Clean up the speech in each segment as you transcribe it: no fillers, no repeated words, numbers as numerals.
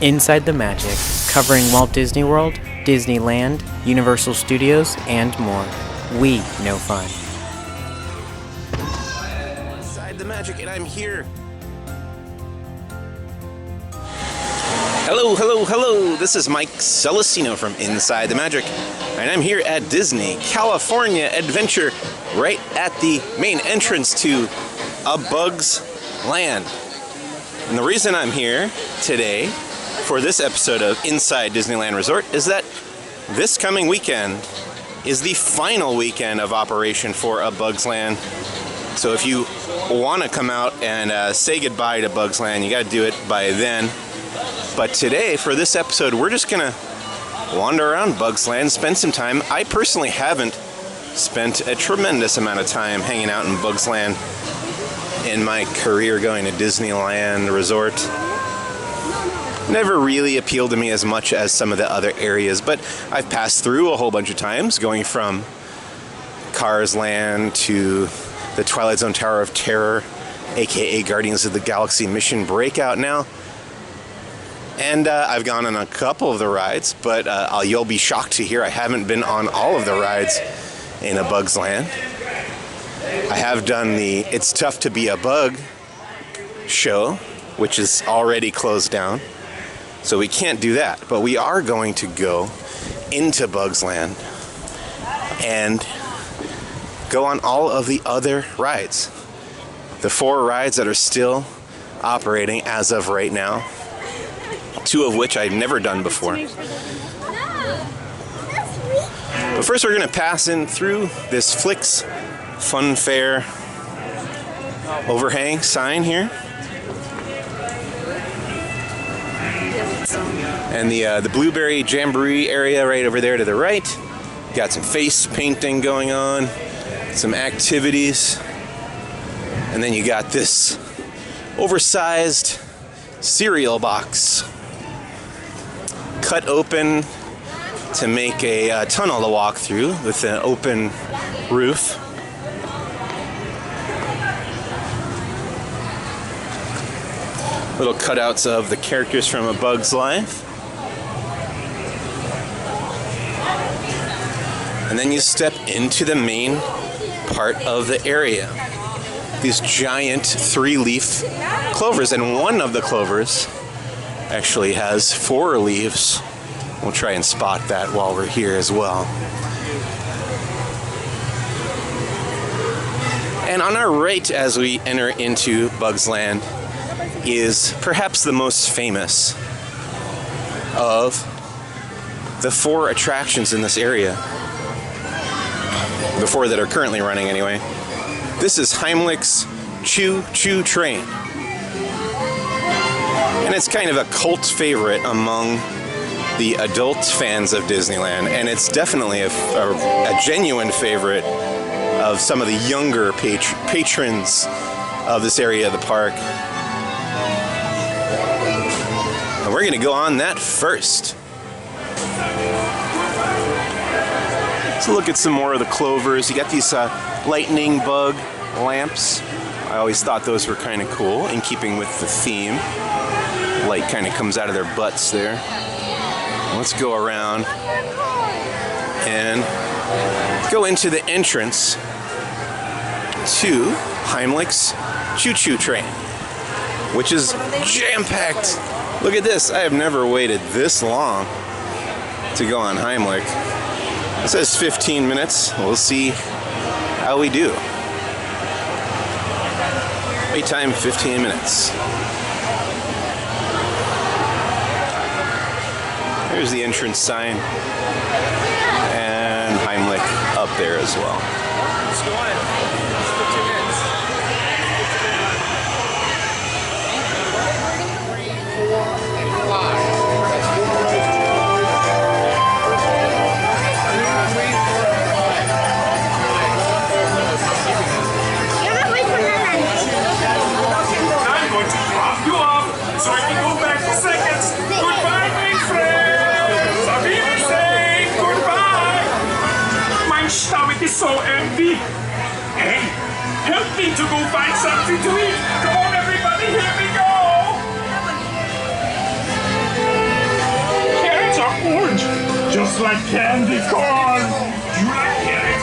Inside the Magic, covering Walt Disney World, Disneyland, Universal Studios, and more. We know fun. Inside the Magic, and I'm here. Hello, hello, hello. This is Mike Celestino from Inside the Magic, and I'm here at Disney California Adventure, right at the main entrance to A Bug's Land. And the reason I'm here today for this episode of Inside Disneyland Resort is that this coming weekend is the final weekend of operation for A Bug's Land. So if you want to come out and say goodbye to Bug's Land, you got to do it by then. But today, for this episode, we're just going to wander around Bug's Land, spend some time. I personally haven't spent a tremendous amount of time hanging out in Bug's Land in my career going to Disneyland Resort. Never really appealed to me as much as some of the other areas, but I've passed through a whole bunch of times, going from Cars Land to the Twilight Zone Tower of Terror, aka Guardians of the Galaxy Mission Breakout now. And I've gone on a couple of the rides, but you'll be shocked to hear I haven't been on all of the rides in A Bug's Land. I have done the It's Tough to Be a Bug show, which is already closed down. So we can't do that, but we are going to go into Bug's Land and go on all of the other rides. The 4 rides that are still operating as of right now, 2 of which I've never done before. But first we're going to pass in through this Flik's Fun Fair overhang sign here. And the Blueberry Jamboree area right over there to the right. Got some face painting going on, some activities. And then you got this oversized cereal box cut open to make a tunnel to walk through with an open roof. Little cutouts of the characters from A Bug's Life. And then you step into the main part of the area. These giant 3-leaf clovers, and one of the clovers actually has 4 leaves. We'll try and spot that while we're here as well. And on our right, as we enter into Bug's Land, is perhaps the most famous of the 4 attractions in this area. The 4 that are currently running anyway. This is Heimlich's Choo Choo Train. And it's kind of a cult favorite among the adult fans of Disneyland, and it's definitely a genuine favorite of some of the younger patrons of this area of the park. And we're going to go on that first. Let's look at some more of the clovers. You got these lightning bug lamps. I always thought those were kind of cool, in keeping with the theme. Light kind of comes out of their butts there. Let's go around and go into the entrance to Heimlich's Choo Choo Train, which is jam-packed. Look at this. I have never waited this long to go on Heimlich. It says 15 minutes. We'll see how we do. Wait time 15 minutes. There's the entrance sign, and Heimlich up there as well. Let's go on. 15 minutes. 3, 4, and 5. You're not waiting for that. I'm going to drop you off so I can go back for seconds. Goodbye, my friends. Auf Wiedersehen. Goodbye. My stomach is so empty. Hey, help me to go find something to eat. Come on, everybody, here we go. just like candy corn. You like it?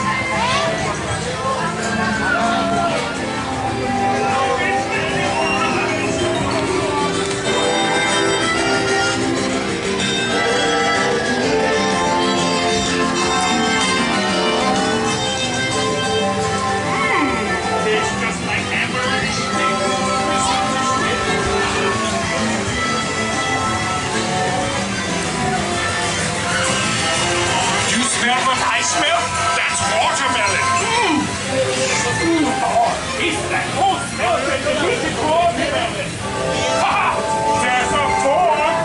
Tastes just like hamburgers. You smell what I smell? That's watermelon. Oh, it's that whole smell that delicious watermelon. Ha! There's a fork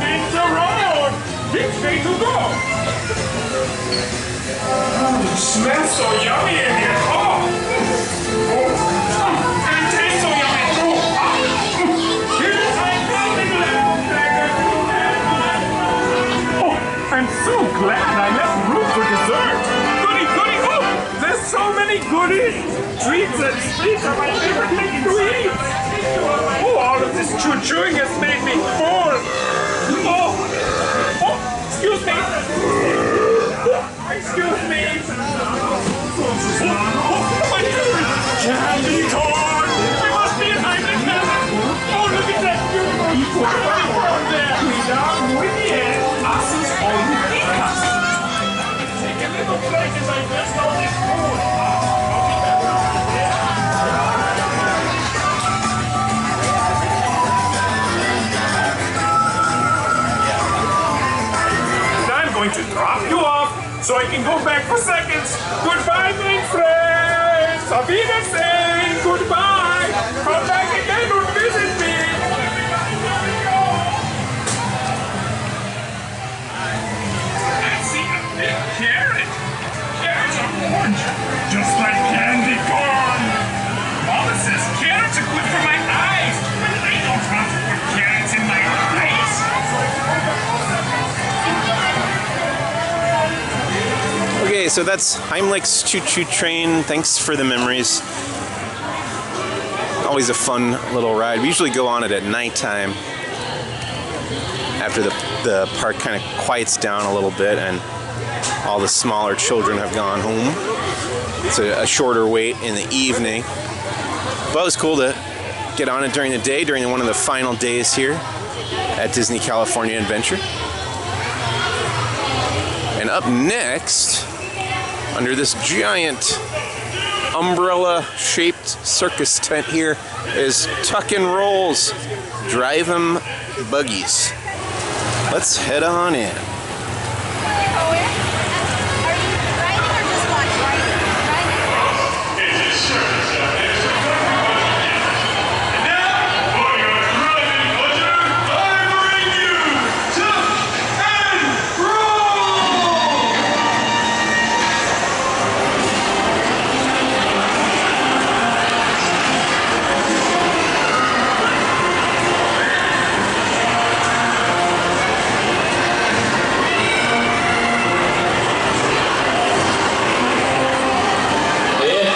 in the road. Which way to go? It smells so yummy in here. Oh, and it tastes so yummy too. Here's something left. Oh, I'm so glad I left room for dessert. Goody, goody, oh, there's so many goodies. Treats and sweets are my favorite thing to eat. Oh, all of this chewing has made me full. Oh, excuse me. Excuse me. Candy corn. We must be in Heimlich now. Oh, look at that beautiful candy corn there. Muy bien. Haces all you eat. Take a little break as I rest all this food. I'm going to drop you off so I can go back for seconds. Goodbye, my friends. Auf Wiedersehen. Goodbye. Come back again and visit me. I see a big carrot. Carrots are orange, just like candy corn. Mama says carrots are good for my eyes, but I don't want to put carrots in my eyes. Okay, so that's Heimlich's choo-choo train. Thanks for the memories. Always a fun little ride. We usually go on it at nighttime after the park kind of quiets down a little bit and all the smaller children have gone home. It's a shorter wait in the evening. But it was cool to get on it during the day, during one of the final days here at Disney California Adventure. And up next, under this giant umbrella-shaped circus tent here, is Tuck and Roll's Drive 'em Buggies. Let's head on in.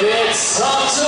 It's time to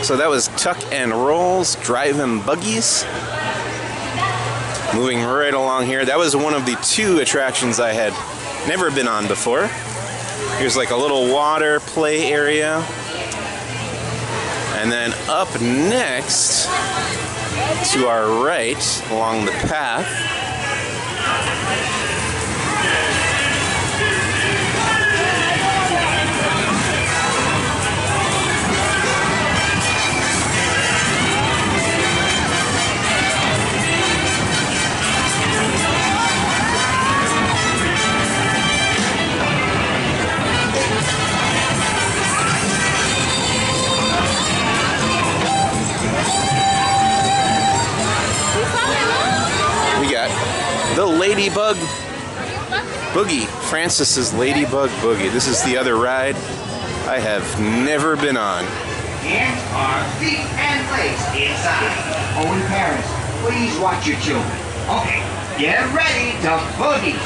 So that was Tuck and Roll's Drive-In Buggies. Moving right along here. That was one of the 2 attractions I had never been on before. Here's like a little water play area. And then up next, to our right, along the path, the Ladybug Boogie. Francis's Ladybug Boogie. This is the other ride I have never been on. Hands, arms, feet, and legs inside. Oh, and parents, please watch your children. Okay, get ready to boogie.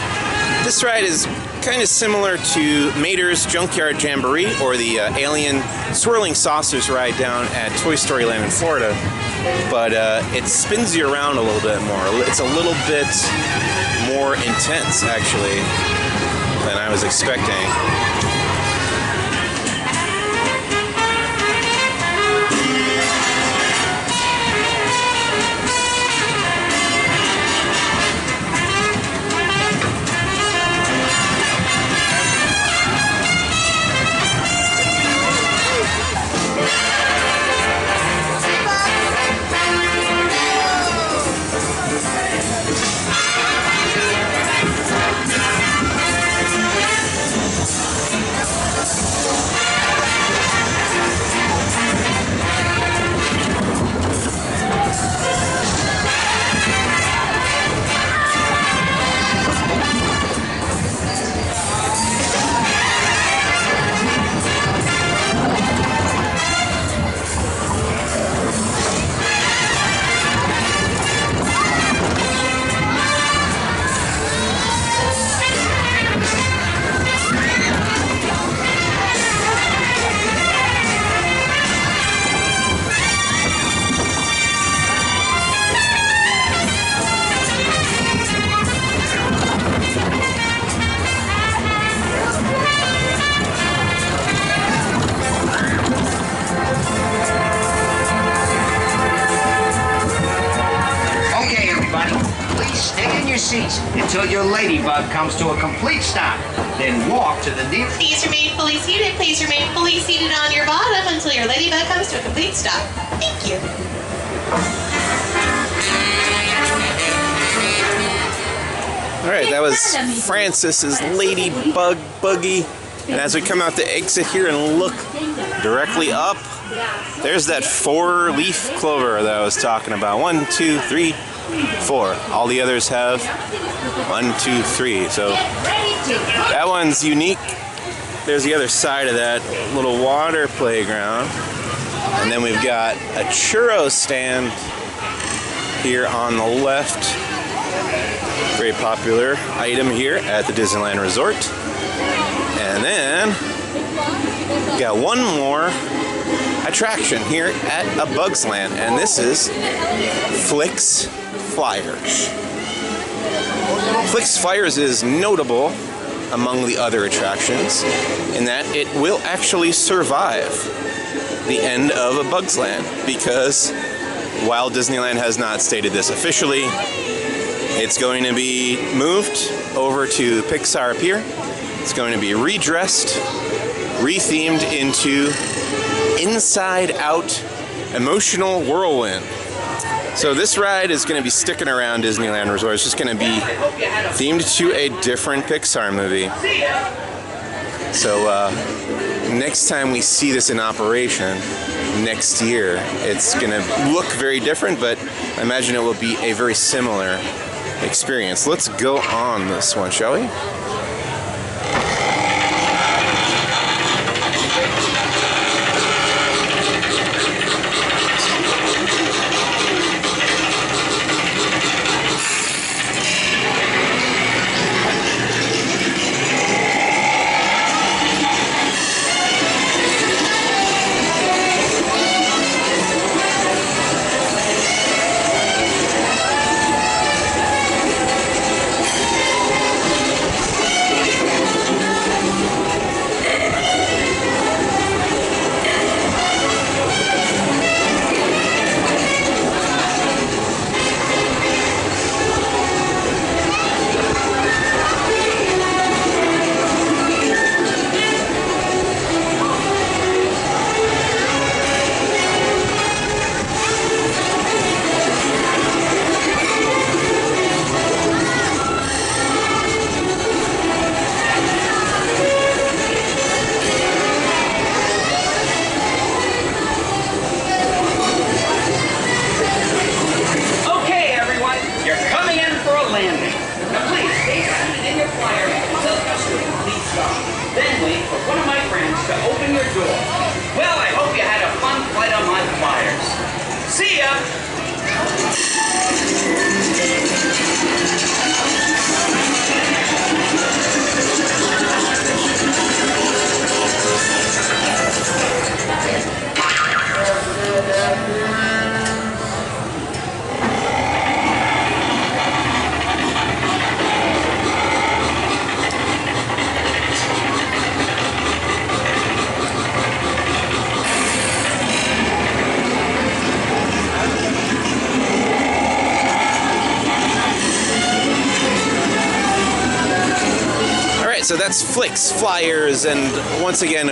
This ride is kind of similar to Mater's Junkyard Jamboree or the Alien Swirling Saucers ride down at Toy Story Land in Florida, but it spins you around a little bit more. It's a little bit more intense, actually, than I was expecting. Seats until your ladybug comes to a complete stop. Then walk to the nearest. Please remain fully seated. Please remain fully seated on your bottom until your ladybug comes to a complete stop. Thank you. All right, that was Francis's Ladybug Boogie. And as we come out the exit here and look directly up, there's that 4-leaf clover that I was talking about. 1, 2, 3, 4. All the others have 1, 2, 3. So that one's unique. There's the other side of that little water playground. And then we've got a churro stand here on the left. Very popular item here at the Disneyland Resort. And then we got one more attraction here at A Bug's Land, and this is Flik's Flyers. Flik's Flyers is notable among the other attractions in that it will actually survive the end of A Bug's Land, because while Disneyland has not stated this officially, it's going to be moved over to Pixar Pier. It's going to be redressed, rethemed into Inside Out Emotional Whirlwind. So this ride is going to be sticking around Disneyland Resort. It's just going to be themed to a different Pixar movie. So next time we see this in operation next year, it's going to look very different, but I imagine it will be a very similar experience. Let's go on this one, shall we? so that's Flik's Flyers, and once again,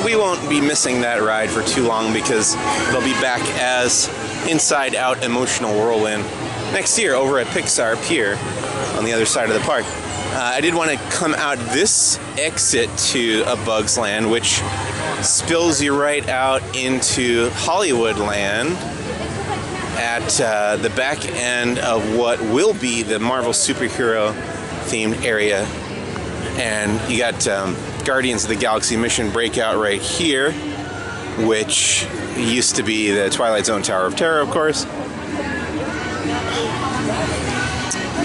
we won't be missing that ride for too long because they'll be back as Inside Out Emotional Whirlwind next year over at Pixar Pier on the other side of the park. I did want to come out this exit to A Bug's Land, which spills you right out into Hollywood Land at the back end of what will be the Marvel superhero themed area. And you got Guardians of the Galaxy Mission Breakout right here, which used to be the Twilight Zone Tower of Terror, of course,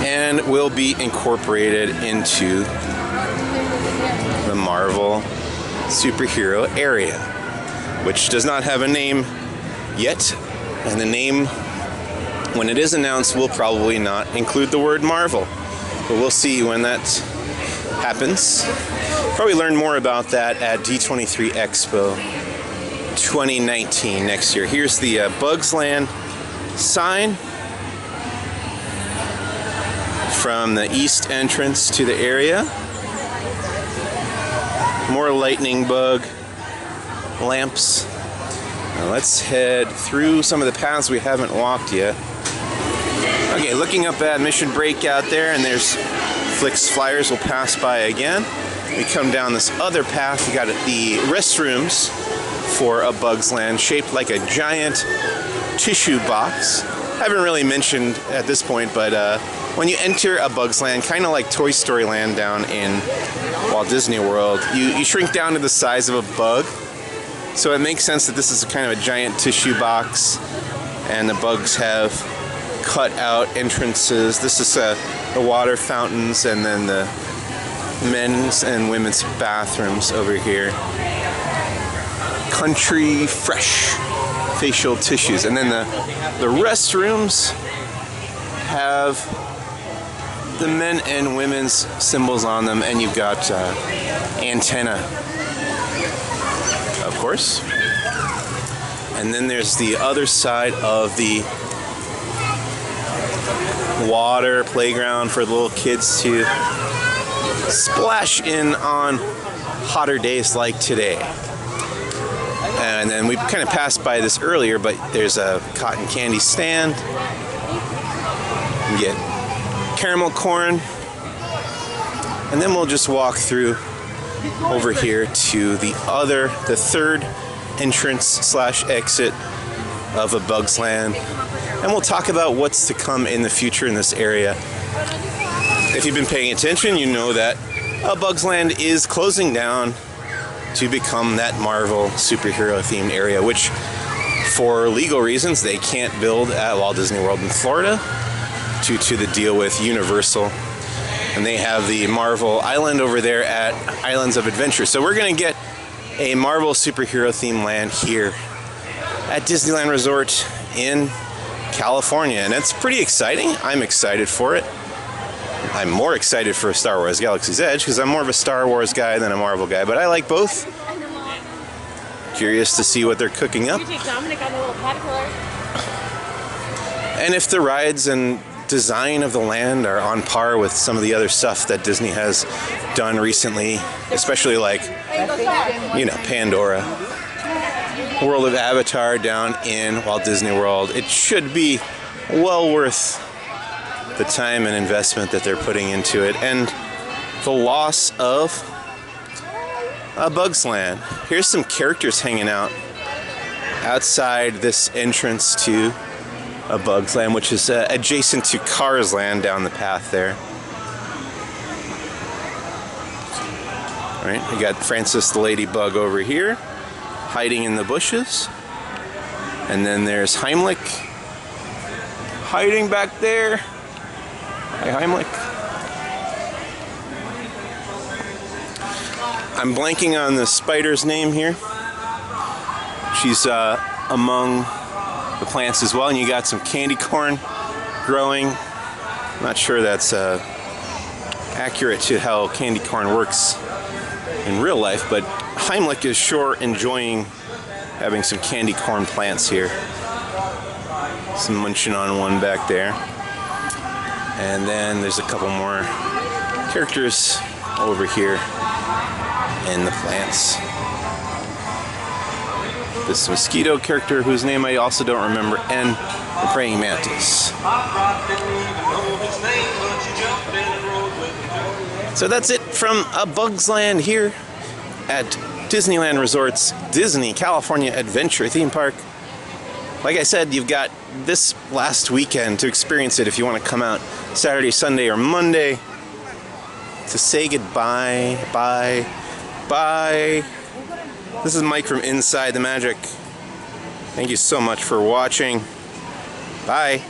and will be incorporated into the Marvel superhero area, which does not have a name yet, and the name, when it is announced, will probably not include the word Marvel, but we'll see when that happens. Probably learn more about that at D23 Expo 2019 next year. Here's the Bugs Land sign from the east entrance to the area. More lightning bug lamps. Now let's head through some of the paths we haven't walked yet. Okay, looking up at Mission Breakout there, and there's Flik's Flyers will pass by again. We come down this other path. We got the restrooms for A Bug's Land, shaped like a giant tissue box. I haven't really mentioned at this point, but when you enter A Bug's Land, kind of like Toy Story Land down in Walt Disney World, you shrink down to the size of a bug. So it makes sense that this is kind of a giant tissue box, and the bugs have cut out entrances. This is the water fountains, and then the men's and women's bathrooms over here. Country Fresh facial tissues, and then the restrooms have the men and women's symbols on them, and you've got antenna, of course. And then there's the other side of the water playground for little kids to splash in on hotter days like today. And then we kind of passed by this earlier, but there's a cotton candy stand. You get caramel corn. And then we'll just walk through over here to the third entrance slash exit of A Bug's Land. And we'll talk about what's to come in the future in this area. If you've been paying attention, you know that A Bug's Land is closing down to become that Marvel superhero themed area, which for legal reasons they can't build at Walt Disney World in Florida due to the deal with Universal. And they have the Marvel Island over there at Islands of Adventure. So we're going to get a Marvel superhero themed land here at Disneyland Resort in California. And it's pretty exciting. I'm excited for it. I'm more excited for Star Wars Galaxy's Edge because I'm more of a Star Wars guy than a Marvel guy, but I like both. Curious to see what they're cooking up. And if the rides and design of the land are on par with some of the other stuff that Disney has done recently, especially like, you know, Pandora, World of Avatar down in Walt Disney World, it should be well worth the time and investment that they're putting into it. And the loss of A Bug's Land. Here's some characters hanging out outside this entrance to A Bug's Land, which is adjacent to Cars Land down the path there. All right, we got Francis the Ladybug over here, hiding in the bushes. And then there's Heimlich, hiding back there. Hi, Heimlich. I'm blanking on the spider's name here. She's among the plants as well, and you got some candy corn growing. I'm not sure that's accurate to how candy corn works in real life, but Heimlich is sure enjoying having some candy corn plants here. Some munching on one back there. And then there's a couple more characters over here in the plants. This mosquito character whose name I also don't remember, and the praying mantis. So that's it from A Bug's Land here at Disneyland Resort's Disney California Adventure Theme Park. Like I said, you've got this last weekend to experience it if you want to come out Saturday, Sunday, or Monday to say goodbye. Bye. This is Mike from Inside the Magic. Thank you so much for watching. Bye.